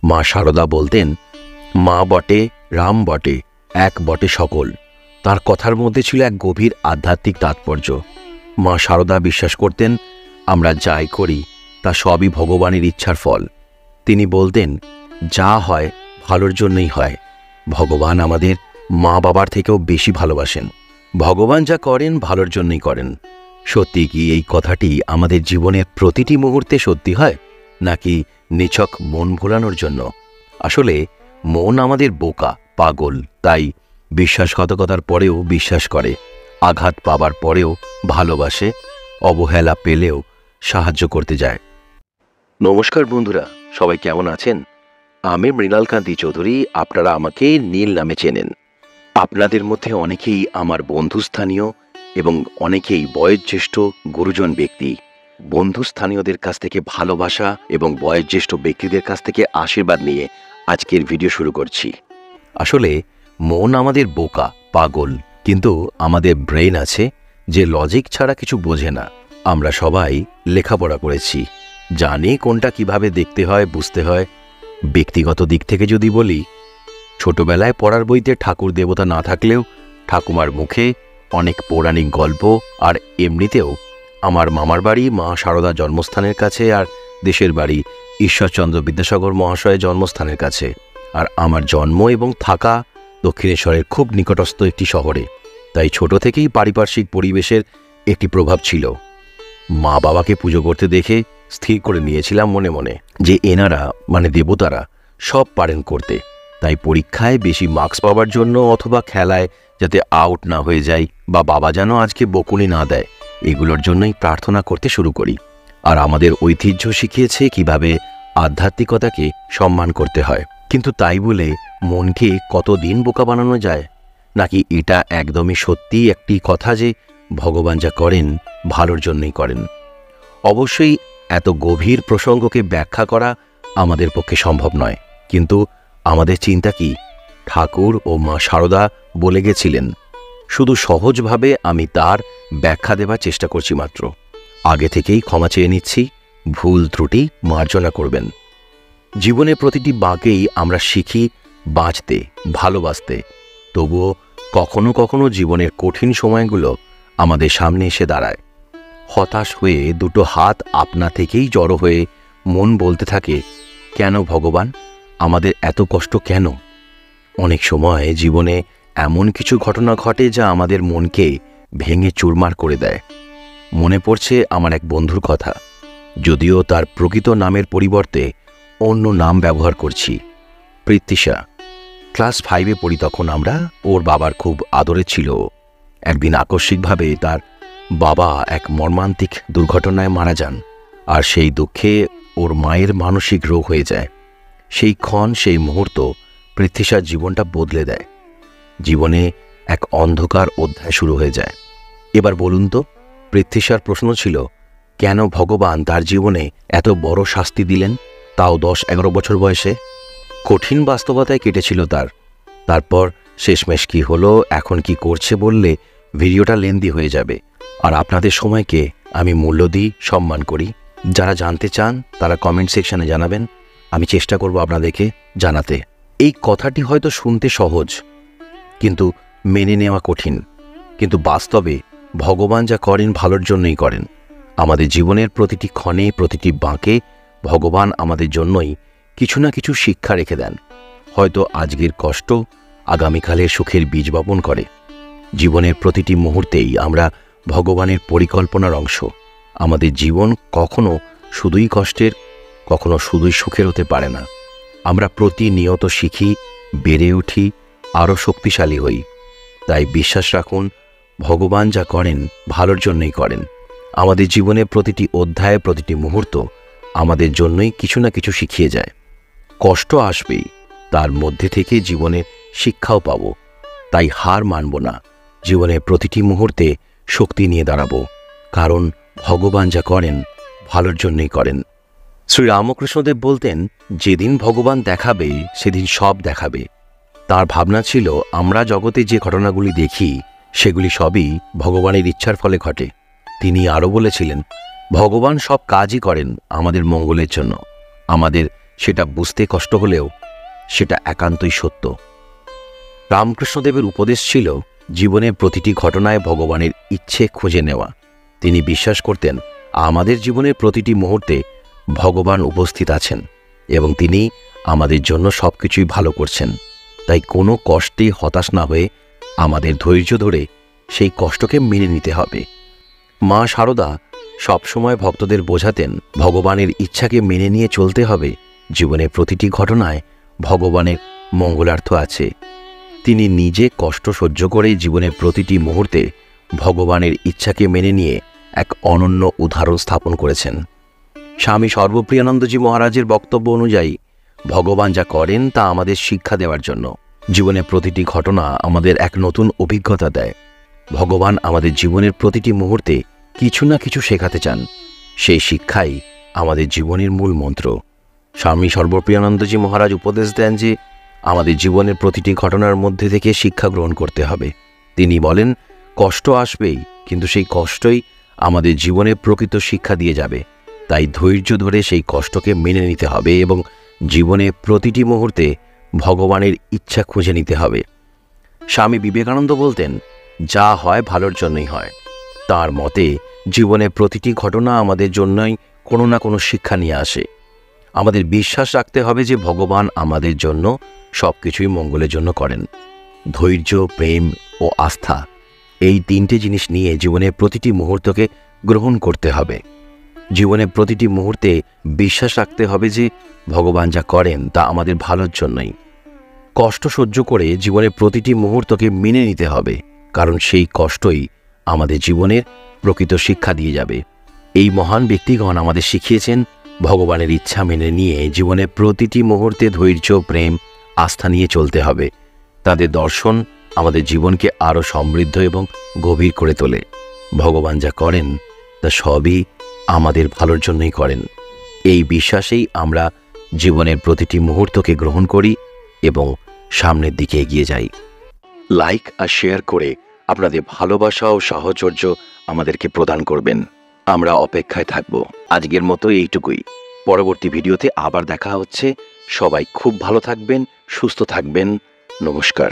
মা সারদা বলতেন, মা বটে, রাম বটে, এক বটে সকল। তার কথার মধ্যে ছিল এক গভীর আধ্যাত্মিক তাৎপর্য। মা সারদা বিশ্বাস করতেন, আমরা যাই করি তা সবই ভগবানের ইচ্ছার ফল। তিনি বলতেন, যা হয় ভালোর জন্যই হয়। ভগবান আমাদের মা বাবার থেকেও বেশি ভালোবাসেন। ভগবান যা করেন ভালোর জন্যই করেন। সত্যি কি এই কথাটি আমাদের জীবনের প্রতিটি মুহূর্তে সত্যি হয়, নাকি নিছক মন ভোলানোর জন্য? আসলে মন আমাদের বোকা, পাগল, তাই বিশ্বাসঘাতকতার পরেও বিশ্বাস করে, আঘাত পাবার পরেও ভালোবাসে, অবহেলা পেলেও সাহায্য করতে যায়। নমস্কার বন্ধুরা, সবাই কেমন আছেন? আমি মৃণালকান্তি চৌধুরী। আপনারা আমাকে নীল নামে চেনেন। আপনাদের মধ্যে অনেকেই আমার বন্ধুস্থানীয় এবং অনেকেই বয়োজ্যেষ্ঠ গুরুজন ব্যক্তি। বন্ধুস্থানীয়দের কাছ থেকে ভালোবাসা এবং বয়োজ্যেষ্ঠ ব্যক্তিদের কাছ থেকে আশীর্বাদ নিয়ে আজকের ভিডিও শুরু করছি। আসলে মন আমাদের বোকা, পাগল, কিন্তু আমাদের ব্রেন আছে যে লজিক ছাড়া কিছু বোঝে না। আমরা সবাই লেখাপড়া করেছি, জানি কোনটা কিভাবে দেখতে হয়, বুঝতে হয়। ব্যক্তিগত দিক থেকে যদি বলি, ছোটবেলায় পড়ার বইতে ঠাকুর দেবতা না থাকলেও ঠাকুমার মুখে অনেক পৌরাণিক গল্প, আর এমনিতেও আমার মামার বাড়ি মা সারদা জন্মস্থানের কাছে, আর দেশের বাড়ি ঈশ্বরচন্দ্র বিদ্যাসাগর মহাশয়ের জন্মস্থানের কাছে। আর আমার জন্ম এবং থাকা দক্ষিণেশ্বরের খুব নিকটস্থ একটি শহরে, তাই ছোট থেকেই পারিপার্শ্বিক পরিবেশের একটি প্রভাব ছিল। মা বাবাকে পুজো করতে দেখে স্থির করে নিয়েছিলাম মনে মনে যে এনারা মানে দেবতারা সব পারেন করতে। তাই পরীক্ষায় বেশি মার্কস পাওয়ার জন্য অথবা খেলায় যাতে আউট না হয়ে যায় বা বাবা যেন আজকে বকুনি না দেয়, এগুলোর জন্যই প্রার্থনা করতে শুরু করি। আর আমাদের ঐতিহ্য শিখিয়েছে কিভাবে আধ্যাত্মিকতাকে সম্মান করতে হয়। কিন্তু তাই বলে মনকে কতদিন বোকা বানানো যায়? নাকি এটা একদমই সত্যি একটি কথা যে ভগবান যা করেন ভালোর জন্যই করেন? অবশ্যই এত গভীর প্রসঙ্গকে ব্যাখ্যা করা আমাদের পক্ষে সম্ভব নয়, কিন্তু আমাদের চিন্তা কি? ঠাকুর ও মা সারদা বলে গেছিলেন, শুধু সহজভাবে আমি তার ব্যাখ্যা দেবার চেষ্টা করছি মাত্র। আগে থেকেই ক্ষমা চেয়ে নিচ্ছি, ভুল ত্রুটি মার্জনা করবেন। জীবনের প্রতিটি বাঁকেই আমরা শিখি বাঁচতে, ভালোবাসতে। তবুও কখনো কখনো জীবনের কঠিন সময়গুলো আমাদের সামনে এসে দাঁড়ায়। হতাশ হয়ে দুটো হাত আপনা থেকেই জড়ো হয়ে মন বলতে থাকে, কেন ভগবান, আমাদের এত কষ্ট কেন? অনেক সময় জীবনে এমন কিছু ঘটনা ঘটে যা আমাদের মনকে ভেঙে চুরমার করে দেয়। মনে পড়ছে আমার এক বন্ধুর কথা, যদিও তার প্রকৃত নামের পরিবর্তে অন্য নাম ব্যবহার করছি, পৃথ্বীশা। ক্লাস 5-এ পড়ি তখন আমরা। ওর বাবার খুব আদরে ছিল। একদিন আকস্মিকভাবে তার বাবা এক মর্মান্তিক দুর্ঘটনায় মারা যান, আর সেই দুঃখে ওর মায়ের মানসিক রোগ হয়ে যায়। সেই ক্ষণ, সেই মুহূর্ত পৃথ্বীশার জীবনটা বদলে দেয়। জীবনে এক অন্ধকার অধ্যায় শুরু হয়ে যায়। এবার বলুন তো, পৃথ্বীশার প্রশ্ন ছিল, কেন ভগবান তার জীবনে এত বড় শাস্তি দিলেন, তাও 10-11 বছর বয়সে? কঠিন বাস্তবতায় কেটেছিল তার। তারপর শেষমেশ কি হলো, এখন কি করছে বললে ভিডিওটা লেন্দি হয়ে যাবে। আর আপনাদের সময়কে আমি মূল্য দিই, সম্মান করি। যারা জানতে চান তারা কমেন্ট সেকশনে জানাবেন, আমি চেষ্টা করব আপনাদেরকে জানাতে। এই কথাটি হয়তো শুনতে সহজ, কিন্তু মেনে নেওয়া কঠিন। কিন্তু বাস্তবে ভগবান যা করেন ভালোর জন্যই করেন। আমাদের জীবনের প্রতিটি ক্ষণে, প্রতিটি বাঁকে ভগবান আমাদের জন্যই কিছু না কিছু শিক্ষা রেখে দেন। হয়তো আজকের কষ্ট আগামীকালের সুখের বীজ বপন করে। জীবনের প্রতিটি মুহূর্তেই আমরা ভগবানের পরিকল্পনার অংশ। আমাদের জীবন কখনো শুধুই কষ্টের, কখনো শুধুই সুখের হতে পারে না। আমরা প্রতিনিয়ত শিখি, বেড়ে উঠি, আরও শক্তিশালী হই। তাই বিশ্বাস রাখুন, ভগবান যা করেন ভালোর জন্যই করেন। আমাদের জীবনের প্রতিটি অধ্যায়, প্রতিটি মুহূর্ত আমাদের জন্যই কিছু না কিছু শিখিয়ে যায়। কষ্ট আসবেই, তার মধ্যে থেকে জীবনের শিক্ষাও পাব। তাই হার মানব না, জীবনের প্রতিটি মুহূর্তে শক্তি নিয়ে দাঁড়াবো, কারণ ভগবান যা করেন ভালোর জন্যই করেন। শ্রীরামকৃষ্ণদেব বলতেন, যেদিন ভগবান দেখাবে সেদিন সব দেখাবে। তার ভাবনা ছিল, আমরা জগতে যে ঘটনাগুলি দেখি সেগুলি সবই ভগবানের ইচ্ছার ফলে ঘটে। তিনি আরও বলেছিলেন, ভগবান সব কাজই করেন আমাদের মঙ্গলের জন্য, আমাদের সেটা বুঝতে কষ্ট হলেও সেটা একান্তই সত্য। রামকৃষ্ণদেবের উপদেশ ছিল জীবনের প্রতিটি ঘটনায় ভগবানের ইচ্ছে খুঁজে নেওয়া। তিনি বিশ্বাস করতেন আমাদের জীবনের প্রতিটি মুহূর্তে ভগবান উপস্থিত আছেন এবং তিনি আমাদের জন্য সবকিছুই ভালো করছেন। তাই কোনো কষ্টেই হতাশ না হয়ে আমাদের ধৈর্য ধরে সেই কষ্টকে মেনে নিতে হবে। মা শারদা সবসময় ভক্তদের বোঝাতেন ভগবানের ইচ্ছাকে মেনে নিয়ে চলতে হবে। জীবনের প্রতিটি ঘটনায় ভগবানের মঙ্গলার্থ আছে। তিনি নিজে কষ্ট সহ্য করে জীবনের প্রতিটি মুহূর্তে ভগবানের ইচ্ছাকে মেনে নিয়ে এক অনন্য উদাহরণ স্থাপন করেছেন। স্বামী সর্বপ্রিয়ানন্দজি মহারাজের বক্তব্য অনুযায়ী ভগবান যা করেন তা আমাদের শিক্ষা দেওয়ার জন্য। জীবনের প্রতিটি ঘটনা আমাদের এক নতুন অভিজ্ঞতা দেয়। ভগবান আমাদের জীবনের প্রতিটি মুহূর্তে কিছু না কিছু শেখাতে চান। সেই শিক্ষাই আমাদের জীবনের মূল মন্ত্র। স্বামী সর্বপ্রিয়ানন্দজি মহারাজ উপদেশ দেন যে আমাদের জীবনের প্রতিটি ঘটনার মধ্যে থেকে শিক্ষা গ্রহণ করতে হবে। তিনি বলেন কষ্ট আসবেই, কিন্তু সেই কষ্টই আমাদের জীবনে প্রকৃত শিক্ষা দিয়ে যাবে। তাই ধৈর্য ধরে সেই কষ্টকে মেনে নিতে হবে এবং জীবনে প্রতিটি মুহূর্তে ভগবানের ইচ্ছা খুঁজে নিতে হবে। স্বামী বিবেকানন্দ বলতেন যা হয় ভালোর জন্যই হয়। তার মতে জীবনের প্রতিটি ঘটনা আমাদের জন্যই কোনো না কোনো শিক্ষা নিয়ে আসে। আমাদের বিশ্বাস রাখতে হবে যে ভগবান আমাদের জন্য সবকিছুই মঙ্গলের জন্য করেন। ধৈর্য, প্রেম ও আস্থা, এই তিনটে জিনিস নিয়ে জীবনের প্রতিটি মুহূর্তকে গ্রহণ করতে হবে। জীবনের প্রতিটি মুহূর্তে বিশ্বাস রাখতে হবে যে ভগবান যা করেন তা আমাদের ভালোর জন্যই। কষ্ট সহ্য করে জীবনের প্রতিটি মুহূর্তকে মেনে নিতে হবে, কারণ সেই কষ্টই আমাদের জীবনের প্রকৃত শিক্ষা দিয়ে যাবে। এই মহান ব্যক্তিগণ আমাদের শিখিয়েছেন ভগবানের ইচ্ছা মেনে নিয়ে জীবনের প্রতিটি মুহূর্তে ধৈর্য, প্রেম, আস্থা নিয়ে চলতে হবে। তাদের দর্শন আমাদের জীবনকে আরও সমৃদ্ধ এবং গভীর করে তোলে। ভগবান যা করেন তা সবই আমাদের ভালোর জন্যই করেন। এই বিশ্বাসেই আমরা জীবনের প্রতিটি মুহূর্তকে গ্রহণ করি এবং সামনের দিকে এগিয়ে যাই। লাইক আর শেয়ার করে আপনাদের ভালোবাসা ও সাহচর্য আমাদেরকে প্রদান করবেন। আমরা অপেক্ষায় থাকব। আজকের মতো এইটুকুই। পরবর্তী ভিডিওতে আবার দেখা হচ্ছে। সবাই খুব ভালো থাকবেন, সুস্থ থাকবেন। নমস্কার।